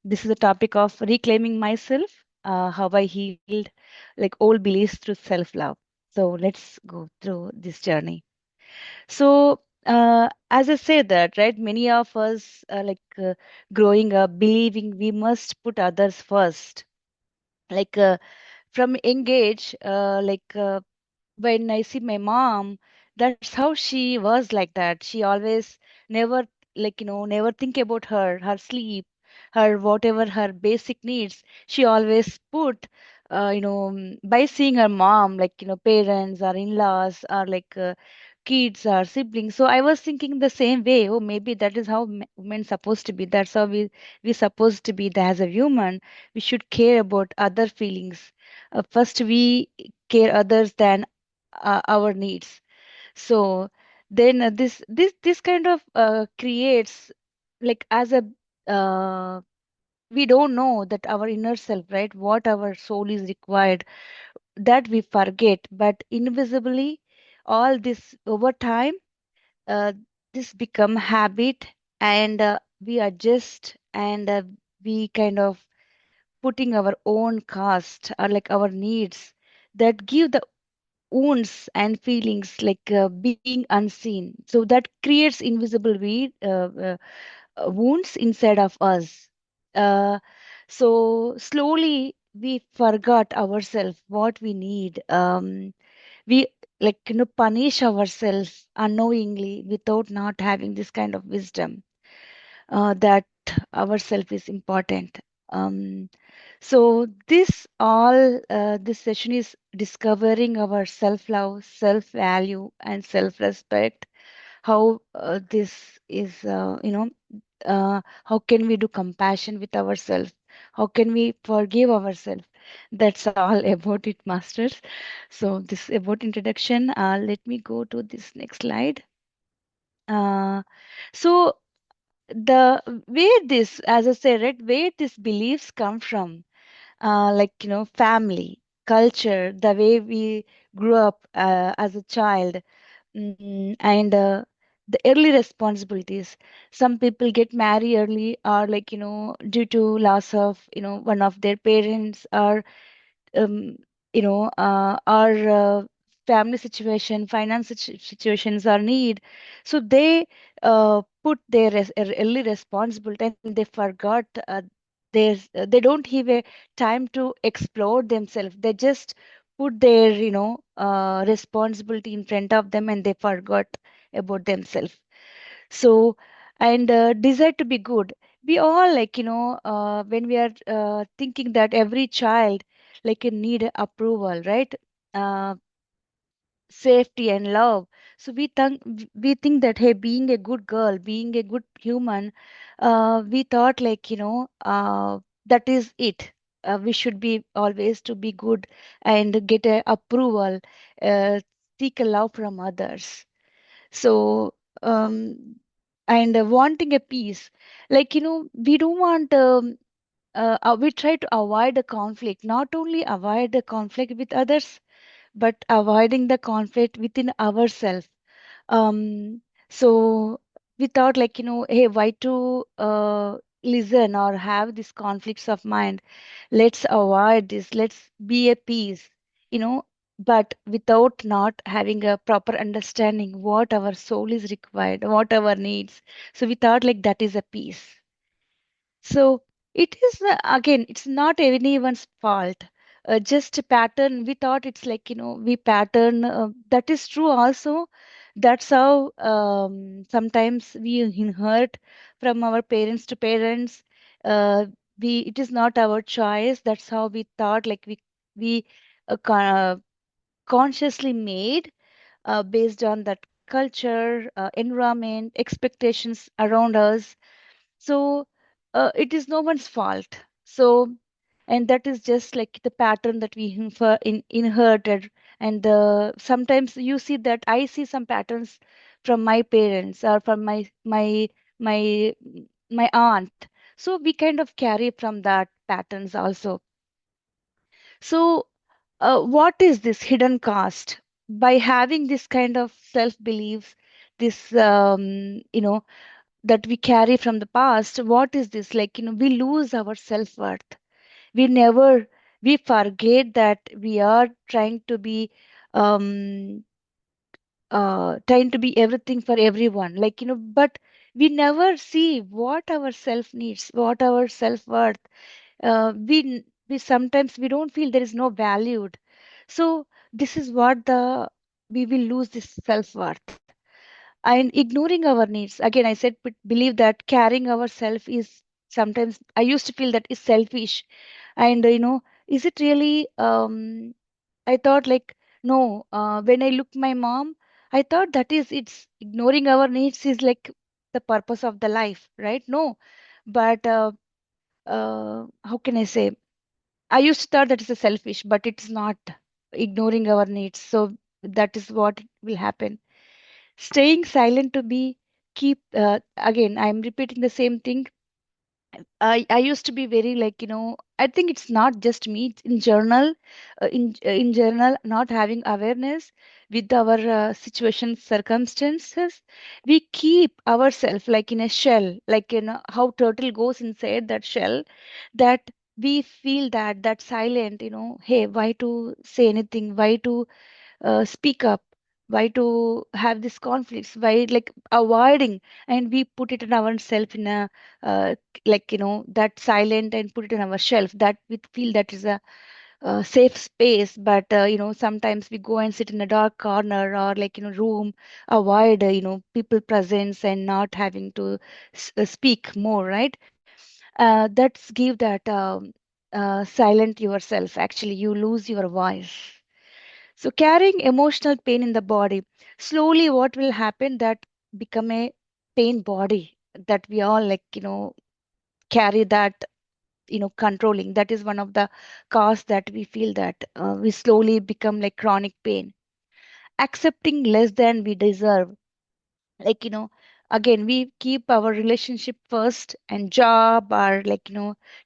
This is the topic of reclaiming myself, how I healed like old beliefs through self-love. So let's go through this journey. So, as I say that, right, many of us growing up believing we must put others first. Like from young age, when I see my mom, that's how she was like that. She always never, never think about her sleep, her whatever her basic needs. She always put, by seeing her mom, parents or in-laws or kids or siblings. So I was thinking the same way. Oh, maybe that is how women supposed to be. That's how we supposed to be. As a human, we should care about other feelings. First, we care others than our needs. So then this kind of creates like as a we don't know that our inner self, right, what our soul is required, that we forget, but invisibly all this over time, uh, this become habit, and we adjust, and we kind of putting our own cost or like our needs that give the wounds and feelings being unseen. So that creates invisible wounds inside of us. Uh, so slowly we forgot ourselves, what we need. We punish ourselves unknowingly without not having this kind of wisdom that ourself is important. Um, so this session is discovering our self-love, self-value, and self-respect. How this is, how can we do compassion with ourselves? How can we forgive ourselves? That's all about it, masters. So this about introduction. Let me go to this next slide. Uh, so the where this, as I said, right, where these beliefs come from, family, culture, the way we grew up as a child, and the early responsibilities. Some people get married early, or due to loss of one of their parents, or um, our family situation, finance situations, or need. So they put their early responsibility, and they forgot they don't have a time to explore themselves. They just put their responsibility in front of them, and they forgot about themselves. So, and desire to be good. We all when we are thinking that every child need approval, right? uh, Safety and love. So we think that, hey, being a good girl, being a good human, we thought that is it. We should be always to be good and get a approval, uh, seek a love from others. So um and wanting a peace, we don't want we try to avoid the conflict, not only avoid the conflict with others, but avoiding the conflict within ourselves. So we thought hey, why to listen or have these conflicts of mind? Let's avoid this, let's be at peace, but without not having a proper understanding what our soul is required, what our needs. So we thought that is a peace. So it is again, it's not anyone's fault. Just a pattern. We thought it's we pattern. That is true also. That's how sometimes we inherit from our parents to parents. Uh, we It is not our choice. That's how we thought. We consciously made based on that culture, environment, expectations around us. So it is no one's fault. So, and that is just like the pattern that we inherited. And sometimes you see that I see some patterns from my parents or from my my aunt. So we kind of carry from that patterns also. So what is this hidden cost? By having this kind of self beliefs, this that we carry from the past. What is this? Like, we lose our self-worth. We never, we forget that we are um, trying to be everything for everyone. Like, but we never see what our self needs, what our self-worth. We sometimes we don't feel there is no valued. So this is what we will lose this self-worth and ignoring our needs. Again, I said, but believe that carrying ourself is sometimes, I used to feel that is selfish. And is it really, I thought like, no, when I look my mom, I thought that is, it's ignoring our needs is like the purpose of the life, right? No. But how can I say, I used to thought that is a selfish, but it's not, ignoring our needs. So that is what will happen. Staying silent to be keep, again, I'm repeating the same thing. I used to be very like, I think it's not just me, it's in journal, in general, not having awareness with our situations, circumstances. We keep ourselves like in a shell, like, how turtle goes inside that shell, that we feel that silent, hey, why to say anything, why to speak up, why to have these conflicts, why like avoiding, and we put it in ourselves in a, like, that silent, and put it in our shelf, that we feel that is a safe space. But sometimes we go and sit in a dark corner, or like room, avoid people presence, and not having to speak more, right? That's give that, silent yourself, actually you lose your voice. So carrying emotional pain in the body, slowly what will happen, that become a pain body, that we all like, carry that, controlling. That is one of the cause that we feel that we slowly become like chronic pain. Accepting less than we deserve. Like, again, we keep our relationship first, and job, or like,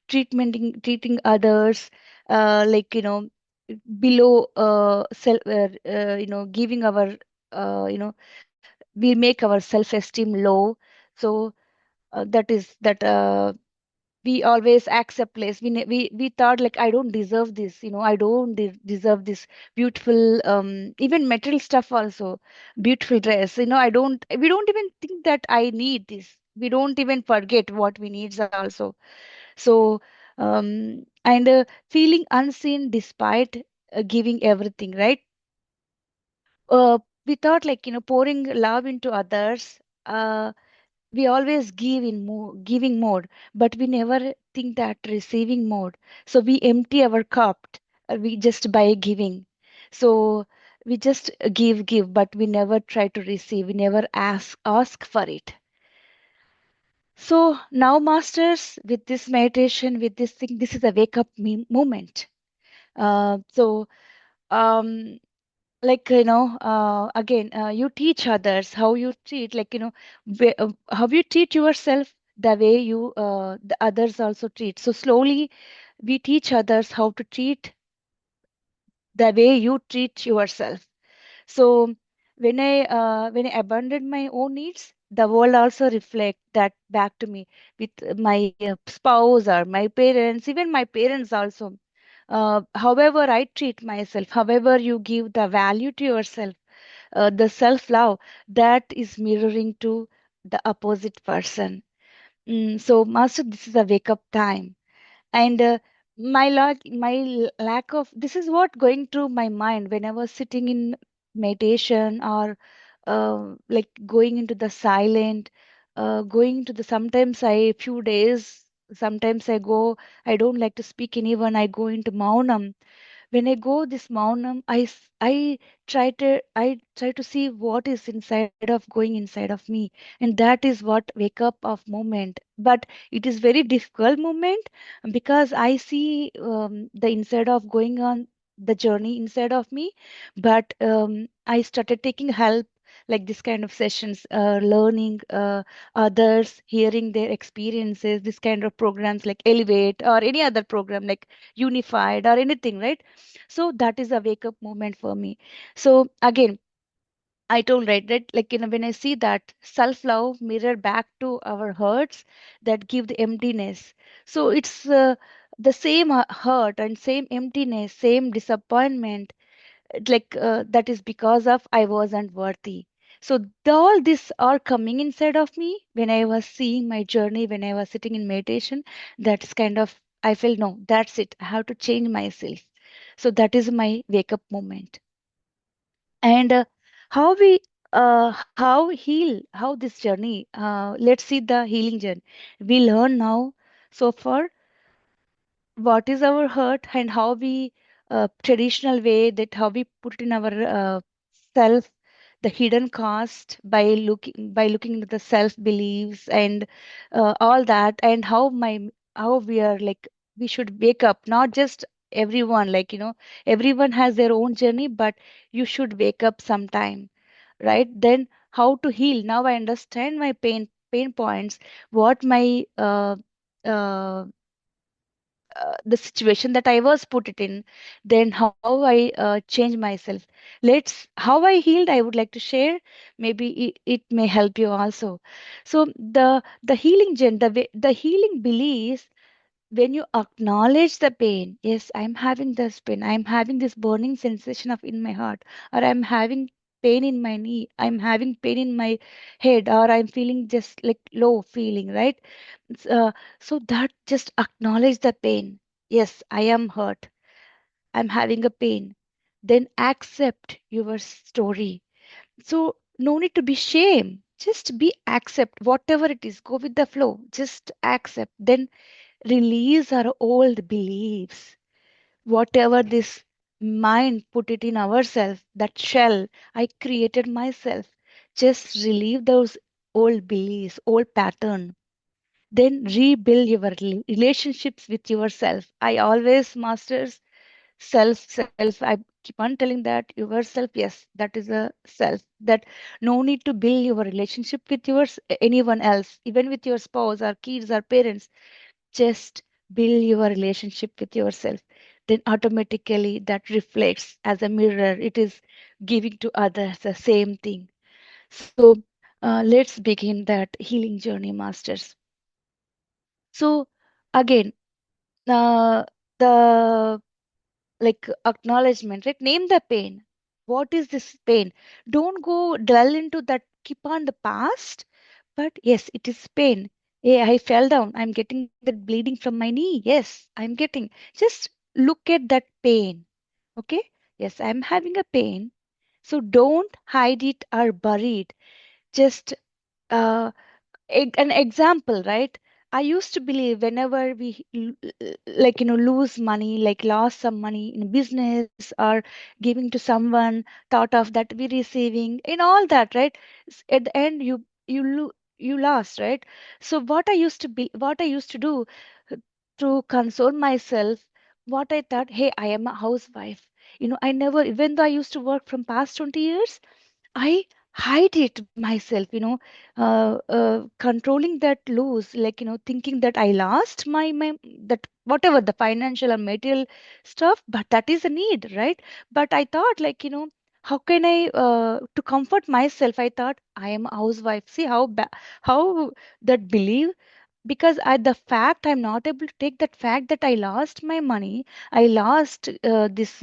treating others, like, below self, giving our, we make our self-esteem low. So that is that, we always accept less. We thought like, I don't deserve this, I don't deserve this beautiful, even material stuff also, beautiful dress, I don't, we don't even think that I need this. We don't even forget what we needs also. So and feeling unseen despite giving everything, right? uh, we thought like, pouring love into others, we always give in more, giving more, but we never think that receiving more. So we empty our cup, we just by giving. So we just give, but we never try to receive, we never ask for it. So now, masters, with this meditation, with this thing, this is a wake up moment. So um like, again, you teach others how you treat, like, how you treat yourself, the way you, the others also treat. So slowly we teach others how to treat, the way you treat yourself. So when I abandoned my own needs, the world also reflect that back to me, with my spouse or my parents, even my parents also. However I treat myself, however you give the value to yourself, the self love, that is mirroring to the opposite person. So master, this is a wake up time. And lack of, this is what going through my mind when I was sitting in meditation, or like going into the silent, going to the, sometimes I few days, sometimes I go, I don't like to speak anyone, I go into maunam. When I go this Maunam, I try to see what is inside of going inside of me, and that is what wake up of moment. But it is very difficult moment, because I see the inside of going on the journey inside of me. But I started taking help, like this kind of sessions, learning others, hearing their experiences, this kind of programs like Elevate, or any other program like Unified, or anything, right? So that is a wake up moment for me. So again, I told, right, that like, when I see that self love mirror back to our hurts that give the emptiness. So it's the same hurt and same emptiness, same disappointment, that is because of I wasn't worthy. So all this are coming inside of me when I was seeing my journey, when I was sitting in meditation. That's kind of, I felt, no, that's it. I have to change myself. So that is my wake up moment. And how we how heal, how this journey, let's see the healing journey we learn now so far, what is our hurt and how we traditional way that how we put in our self the hidden cost by looking into the self beliefs and all that, and how we are like we should wake up, not just everyone, everyone has their own journey, but you should wake up sometime, right? Then how to heal, now I understand my pain points, what my the situation that I was put it in, then how I change myself. How I healed, I would like to share. Maybe it may help you also. So the healing gen, the healing beliefs, when you acknowledge the pain, yes, I'm having this pain, I'm having this burning sensation of in my heart, or I'm having pain in my knee, I'm having pain in my head, or I'm feeling just like low feeling, right? It's, so that just acknowledge the pain. Yes, I am hurt. I'm having a pain. Then accept your story. So no need to be shame. Just be accept whatever it is. Go with the flow. Just accept. Then release our old beliefs. Whatever this mind put it in ourselves, that shell I created myself. Just relieve those old beliefs, old pattern, then rebuild your relationships with yourself. I always masters self. I keep on telling that yourself, yes, that is a self. That no need to build your relationship with anyone else, even with your spouse or kids or parents. Just build your relationship with yourself. Then automatically that reflects as a mirror. It is giving to others the same thing. So let's begin that healing journey, masters. So again, uh, the acknowledgement, right? Name the pain. What is this pain? Don't go dwell into that, keep on the past, but yes, it is pain. Hey, I fell down. I'm getting that bleeding from my knee. Yes, I'm getting. Just look at that pain. Okay? Yes, I'm having a pain. So don't hide it or bury it. Just uh, an example, right? I used to believe whenever we lose money, like lost some money in business or giving to someone, thought of that we receiving in all that, right? At the end you lost, right? So what I used to do uh, to console myself, what I thought, hey, I am a housewife. I never, even though I used to work from past 20 years, I hide it myself, controlling that lose, thinking that I lost my that whatever the financial or material stuff, but that is a need, right? But I thought, how can I to comfort myself? I thought I am a housewife. See how that belief, because the fact I'm not able to take that fact that I lost my money, I lost this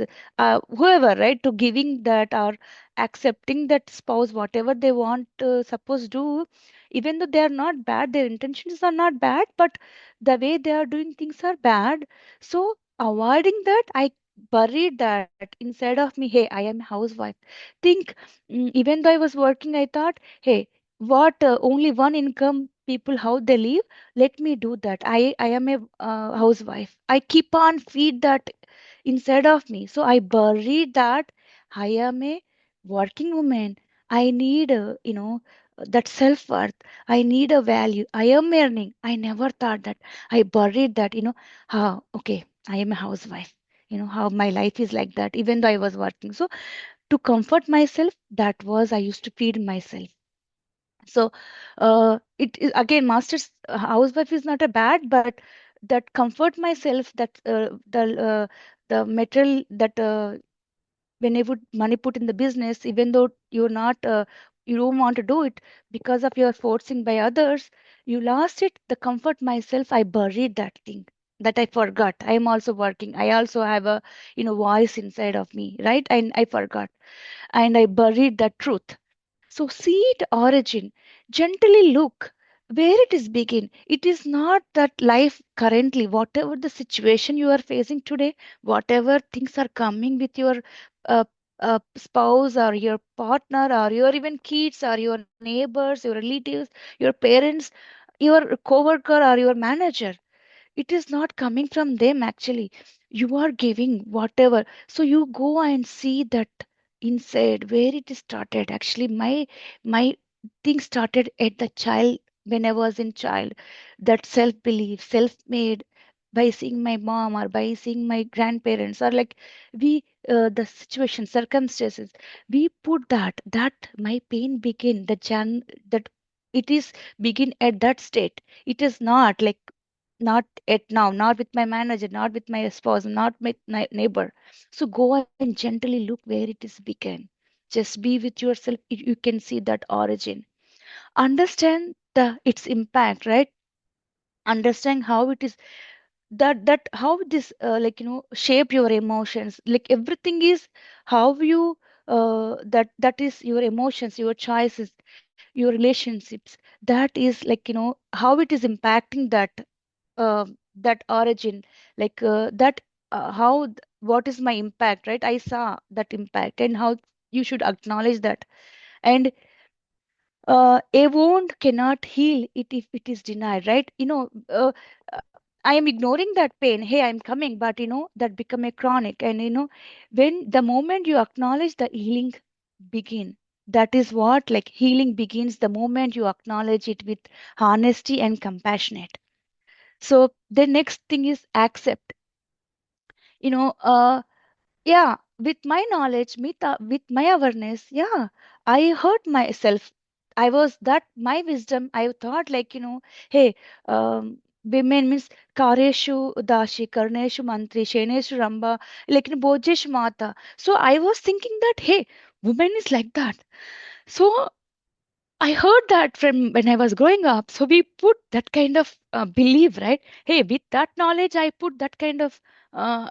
whoever, right, to giving that or accepting that spouse whatever they want, suppose do, even though they are not bad, their intentions are not bad, but the way they are doing things are bad. So avoiding that, I buried that inside of me. Hey, I am a housewife. Think, even though I was working, I thought, hey, what only one income people how they live, let me do that. I am a housewife. I keep on feed that inside of me, so I buried that I am a working woman. I need that self-worth. I need a value. I am earning. I never thought that. I buried that, how, okay, I am a housewife. How my life is like that, even though I was working. So to comfort myself, that was I used to feed myself. So it is again, master's housewife is not a bad, but that comfort myself, that the material that when I put money put in the business, even though you're not you don't want to do it because of your forcing by others, you lost it, the comfort myself, I buried that thing, that I forgot. I am also working. I also have a voice inside of me, right? And I forgot, and I buried that truth. So seed origin, gently look where it is begin. It is not that life currently, whatever the situation you are facing today, whatever things are coming with your uh, spouse or your partner or your even kids or your neighbors, your relatives, your parents, your coworker or your manager, it is not coming from them actually. You are giving whatever. So you go and see that inside where it is started. Actually, my thing started at the child, when I was in child. That self belief, self made, by seeing my mom or by seeing my grandparents, or like we the situation circumstances, we put that my pain begin the jan that it is begin at that state. It is not like, not at now, not with my manager, not with my spouse, not with my neighbor. So go and gently look where it is began. Just be with yourself. You can see that origin. Understand the its impact, right? Understand how it is, that how this shape your emotions. Like everything is how you that is your emotions, your choices, your relationships. That is like how it is impacting that origin, like what is my impact, right? I saw that impact and how you should acknowledge that. And a wound cannot heal it if it is denied, right? Uh, I am ignoring that pain. Hey, I'm coming, but that become a chronic. And when the moment you acknowledge, the healing begin. That is what, like, healing begins the moment you acknowledge it with honesty and compassionate. So the next thing is accept. you know uh yeah, with my knowledge, with my awareness, yeah, I hurt myself. I was that my wisdom, I thought, like, hey, women means kareshu dashi, karneshu mantri, sheneshu ramba, like bojeshu mata. So I was thinking that, hey, woman is like that. So I heard that from when I was growing up. So we put that kind of belief, right? Hey, with that knowledge, I put that kind of uh,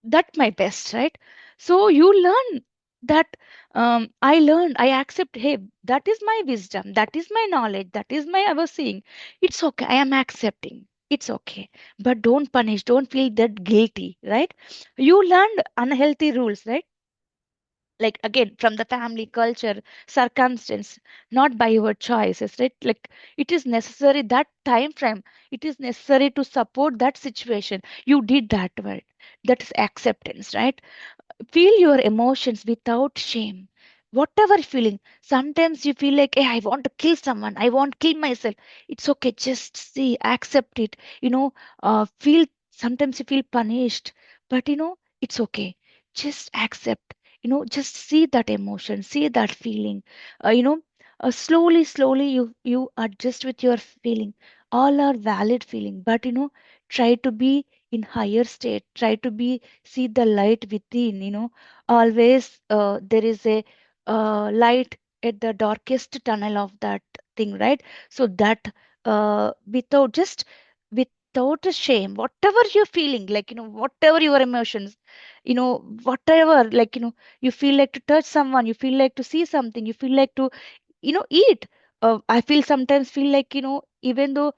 that my best, right? So you learn that. I learned, I accept, hey, that is my wisdom, that is my knowledge, that is my, I was saying, it's okay, I am accepting, it's okay. But don't punish, don't feel that guilty, right? You learned unhealthy rules, right? Like again, from the family, culture, circumstance, not by your choices, right? Like it is necessary that time frame, it is necessary to support that situation. You did that word, that is acceptance, right? Feel your emotions without shame. Whatever feeling, sometimes you feel like, hey, I want to kill someone, I want to kill myself. It's okay, just see, accept it. Feel, sometimes you feel punished, but it's okay. Just accept. Just see that emotion, see that feeling. Slowly you adjust with your feeling. All are valid feeling, but try to be in higher state, try to be, see the light within. Always there is a light at the darkest tunnel of that thing, right? So that without, just without a shame, whatever you're feeling, like whatever your emotions, whatever, like you feel like to touch someone, you feel like to see something, you feel like to eat. I feel sometimes feel like even though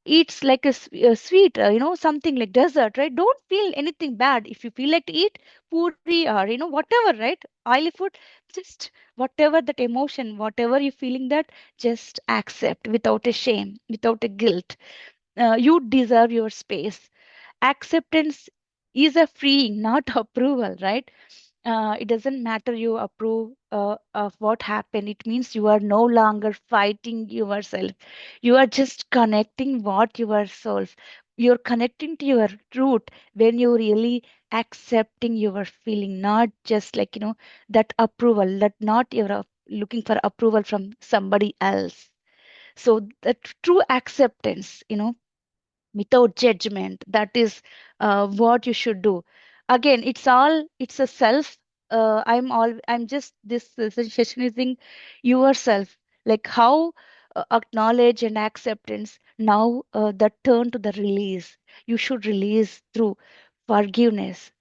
eats like a sweet, something like dessert, right? Don't feel anything bad if you feel like to eat puri or whatever, right? Oily food. Just whatever that emotion, whatever you're feeling, that just accept without a shame, without a guilt. You deserve your space. Acceptance is a freeing, not approval, right? It doesn't matter you approve of what happened. It means you are no longer fighting yourself. You are just connecting what yourself. You're connecting to your root when you really accepting your feeling, not just like that approval. That not you're looking for approval from somebody else. So that true acceptance, without judgment, that is what you should do. Again, it's a self, I'm just this sessionizing yourself, like how acknowledge and acceptance. Now the turn to the release. You should release through forgiveness.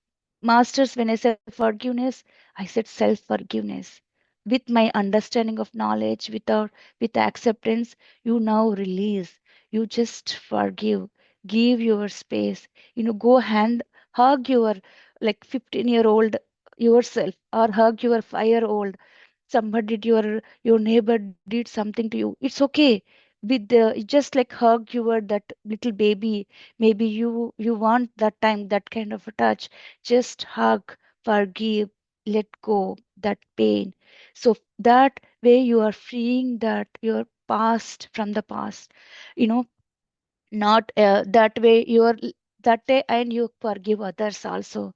Masters, when I say forgiveness, I said self forgiveness. With my understanding of knowledge, with acceptance, you now release. You just forgive, give your space. Go hand hug your like 15-year-old yourself, or hug your 5-year-old. Somebody did your neighbor did something to you, it's okay. With the just like hug your that little baby, maybe you want that time, that kind of a touch. Just hug, forgive, let go that pain. So that way you are freeing that your past from the past. you know Not that way you are that day, and you forgive others also.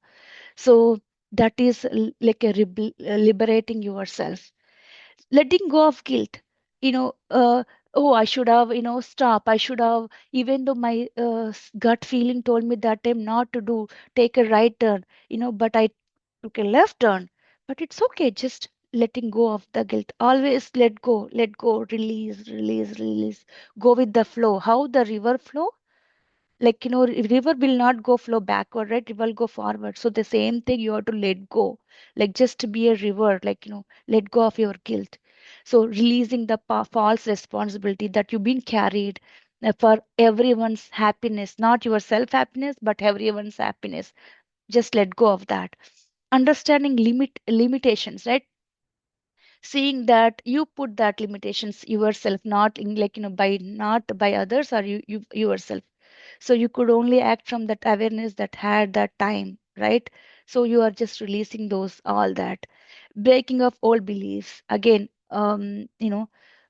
So that is like a liberating yourself, letting go of guilt. Oh, I should have, stop, I should have, even though my gut feeling told me that time not to do, take a right turn, but I took a left turn. But it's okay, just letting go of the guilt. Always let go, release, release, release. Go with the flow, how the river flow. Like, river will not go flow backward, right? It will go forward. So the same thing, you have to let go, like just to be a river, like, let go of your guilt. So releasing the false responsibility that you've been carried for everyone's happiness, not your self happiness, but everyone's happiness. Just let go of that. Understanding limitations, right? Seeing that you put that limitations yourself, not in, like, by not by others, or you yourself. So you could only act from that awareness that had that time, right? So you are just releasing those, all that, breaking of old beliefs again.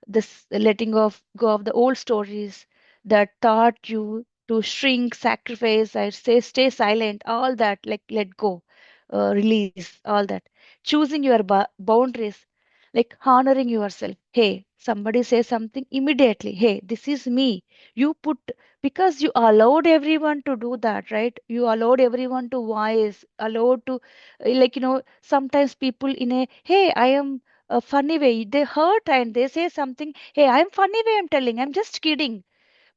This letting of go of the old stories that taught you to shrink, sacrifice, I say stay silent, all that, like let go, release all that. Choosing your boundaries, like honoring yourself. Hey, somebody says something, immediately, hey, this is me. You put, because you allowed everyone to do that, right? You allowed everyone to voice, allowed to like, sometimes people in a, hey, I am a funny way, they hurt and they say something, hey, I'm funny way, I'm telling, I'm just kidding.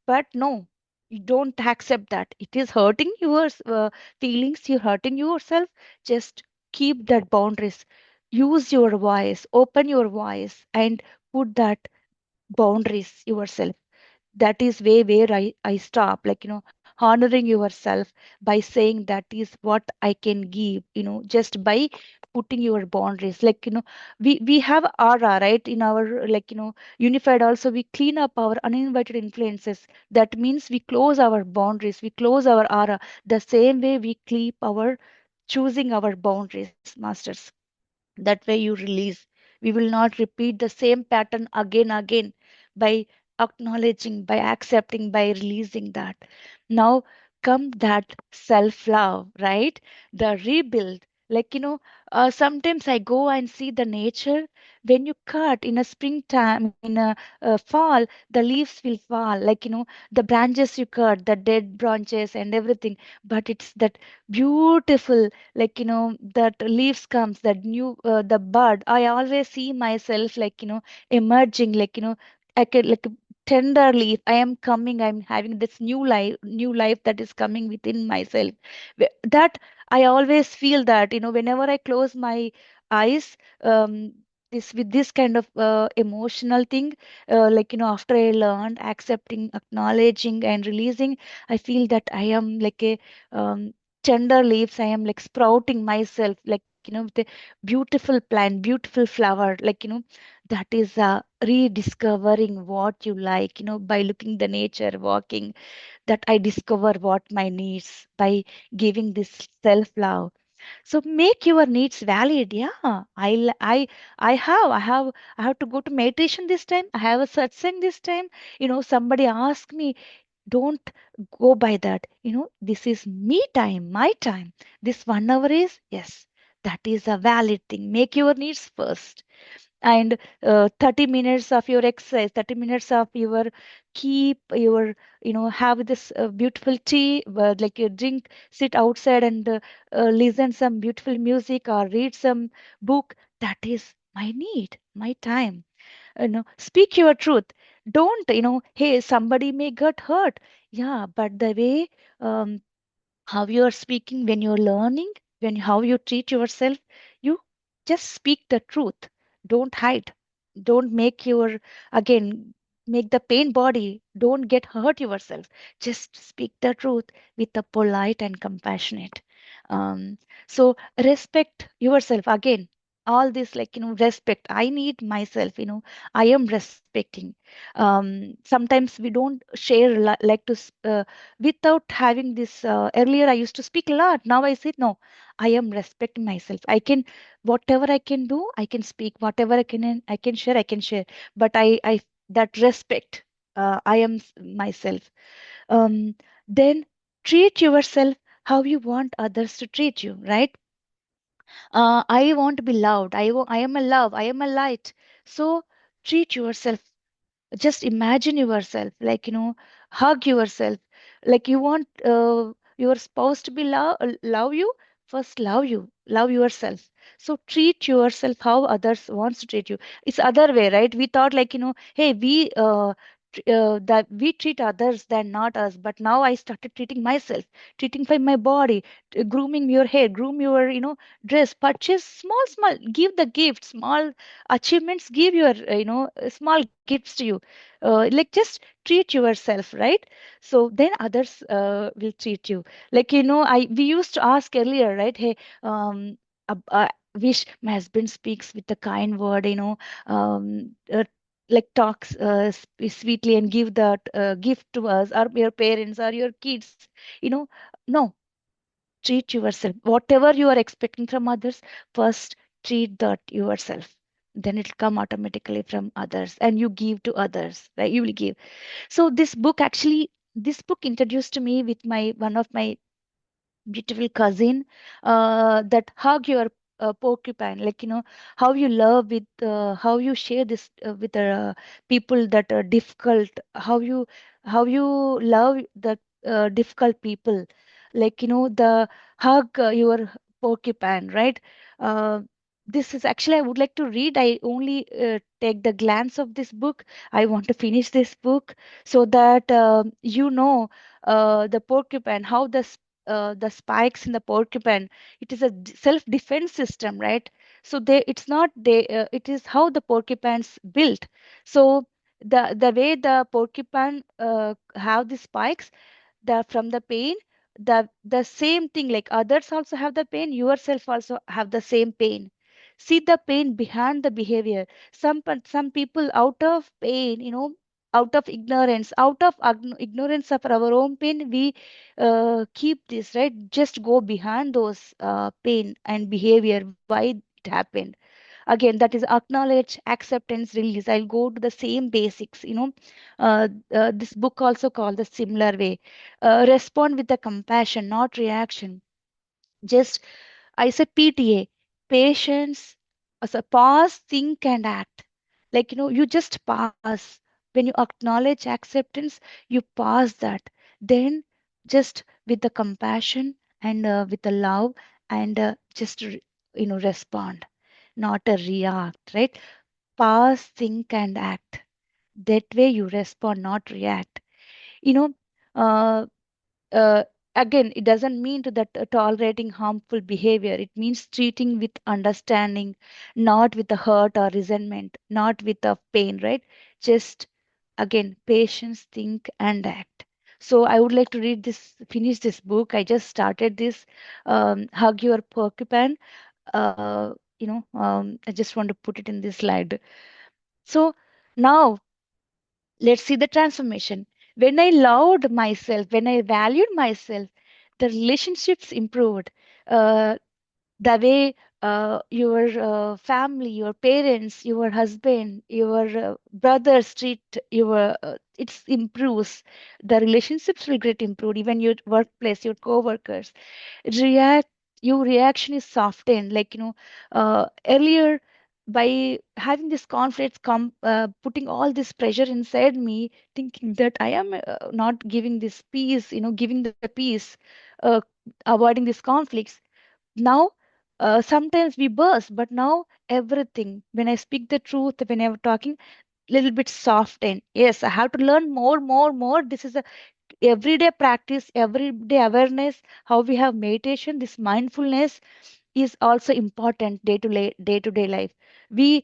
But no, you don't accept that, it is hurting your feelings, you're hurting yourself. Just keep that boundaries. Use your voice, open your voice, and put that boundaries yourself. That is way where I stop, like, honoring yourself by saying that is what I can give, just by putting your boundaries. Like, we have aura, right? In our, like, unified also, we clean up our uninvited influences. That means we close our boundaries, we close our aura. The same way we keep our choosing our boundaries, masters. That way you release. We will not repeat the same pattern again by acknowledging, by accepting, by releasing that. Now come that self love, right? The rebuild. Like, sometimes I go and see the nature. When you cut in a springtime, in a fall, the leaves will fall. Like, the branches you cut, the dead branches and everything. But it's that beautiful, like, that leaves comes, that new the bud. I always see myself, like, emerging, like, I could, like a tender leaf, I am coming, I'm having this new life that is coming within myself. That I always feel that, whenever I close my eyes, this with this kind of emotional thing, like, after I learned accepting, acknowledging, and releasing, I feel that I am like a tender leaves, I am like sprouting myself, like, with a beautiful plant, beautiful flower, like, that is rediscovering what you like, by looking the nature, walking, that I discover what my needs by giving this self love. So make your needs valid. Yeah, I have to go to meditation this time, I have a satsang this time. Somebody asked me, don't go by that. This is me time, my time. This 1 hour is, yes, that is a valid thing. Make your needs first. And 30 minutes of your exercise, 30 minutes of your keep your, have this beautiful tea, like you drink, sit outside and listen some beautiful music or read some book. That is my need, my time. Speak your truth. Don't, hey, somebody may get hurt. Yeah, but the way, um, how you are speaking, when you're learning, when how you treat yourself, you just speak the truth. Don't hide. Don't make your, again, make the pain body. Don't get hurt yourself. Just speak the truth with a polite and compassionate. Um, so respect yourself again. All this, like, respect. I need myself, I am respecting. Sometimes we don't share like to without having this. Earlier I used to speak a lot, now I say no. I am respecting myself. I can, whatever I can do, I can speak. Whatever I can share, I can share. But I that respect, I am myself. Then treat yourself how you want others to treat you, right? I want to be loved. I am a love, I am a light. So treat yourself. Just imagine yourself, like, hug yourself. Like you want your spouse to be love you. First love you, love yourself. So treat yourself how others wants to treat you. It's other way, right? We thought, like, hey, that we treat others than not us. But now I started treating myself, treating for my body, grooming your hair, groom your, dress, purchase small, give the gift, small achievements, give your, small gifts to you. Like just treat yourself, right? So then others will treat you. Like, I we used to ask earlier, right? Hey, wish my husband speaks with a kind word, like talks sweetly and give that gift to us, or your parents or your kids. No, treat yourself. Whatever you are expecting from others, first treat that yourself. Then it'll come automatically from others, and you give to others, right? You will give. So this book introduced to me with my one of my beautiful cousin, that hug your porcupine, like, how you love with, how you share this with people that are difficult, how you love the difficult people, like, the hug your porcupine, right? uh, this is actually, I would like to read. I only take the glance of this book. I want to finish this book so that the porcupine, how the spikes in the porcupine, it is a self defense system, right? So they it's not they it is how the porcupines built. So the way the porcupine have the spikes, the from the pain, the same thing, like others also have the pain, yourself also have the same pain. See the pain behind the behavior. Some people, out of pain, out of ignorance, out of ignorance of our own pain, we keep this, right? Just go behind those pain and behavior, why it happened. Again, that is acknowledge, acceptance, release. I'll go to the same basics, this book also called the similar way. Respond with the compassion, not reaction. Just, I said PTA, patience, as a pause, think and act. Like, you just pause. When you acknowledge acceptance, you pause that. Then just with the compassion and with the love, and respond, not a react, right? Pause, think and act. That way you respond, not react. You know, uh, uh, Again, it doesn't mean to that tolerating harmful behavior. It means treating with understanding, not with the hurt or resentment, not with the pain, right? Just, again, patience, think and act. So I would like to finish this book. I just started this, hug your porcupine. I just want to put it in this slide. So now let's see the transformation. When I loved myself, when I valued myself, the relationships improved. Uh, the way your family, your parents, your husband, your brothers treat your, it improves. The relationships will get improved. Even your workplace, your co-workers react. Your reaction is softened. Like, earlier. by having this conflicts come putting all this pressure inside me, thinking that I am not giving this peace, giving the peace, uh, avoiding these conflicts. Now sometimes we burst, but now everything, when I speak the truth, when I'm talking little bit soft, and yes, I have to learn more. This is a everyday practice, everyday awareness, how we have meditation, this mindfulness is also important day to day life. We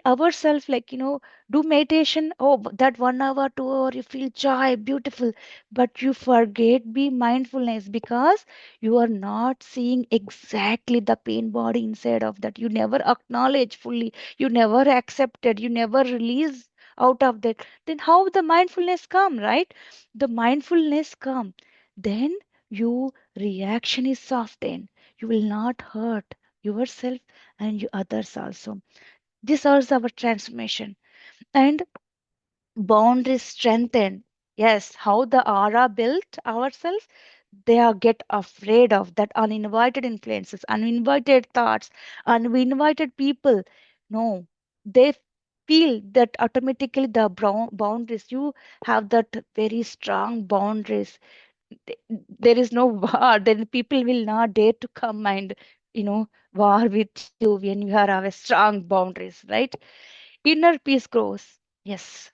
ourselves, like, do meditation. Oh, that 1 hour 2 hour you feel joy, beautiful, but you forget be mindfulness, because you are not seeing exactly the pain body inside of that. You never acknowledge fully, you never accepted, you never release out of that. Then how the mindfulness come, right? The mindfulness come, then your reaction is softened. You will not hurt yourself and you others also. This is our transformation. And boundaries strengthened. Yes, how the aura built ourselves, they are get afraid of that uninvited influences, uninvited thoughts, uninvited people. No, they feel that automatically the boundaries. You have that very strong boundaries. th- there is no war, then people will not dare to come and war with you when you have a strong boundaries, right? Inner peace grows. Yes,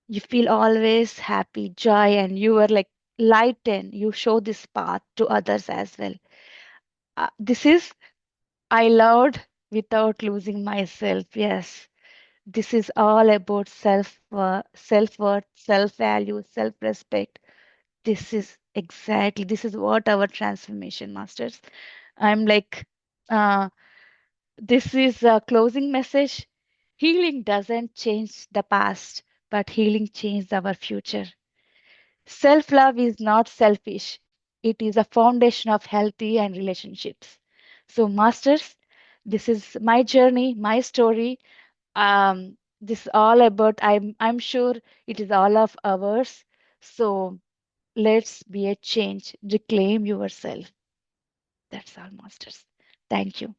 you feel always happy, joy, and you are like light, and you show this path to others as well. This is I loved without losing myself. Yes, this is all about self-worth, self-value, self-respect. This is what our transformation masters. I'm like, uh, this is a closing message. Healing doesn't change the past, but healing changes our future. Self love is not selfish, it is a foundation of healthy and relationships. So, masters, this is my journey, my story. This is all about, I'm sure it is all of ours. So, let's be a change. Reclaim yourself. That's all, masters. Thank you.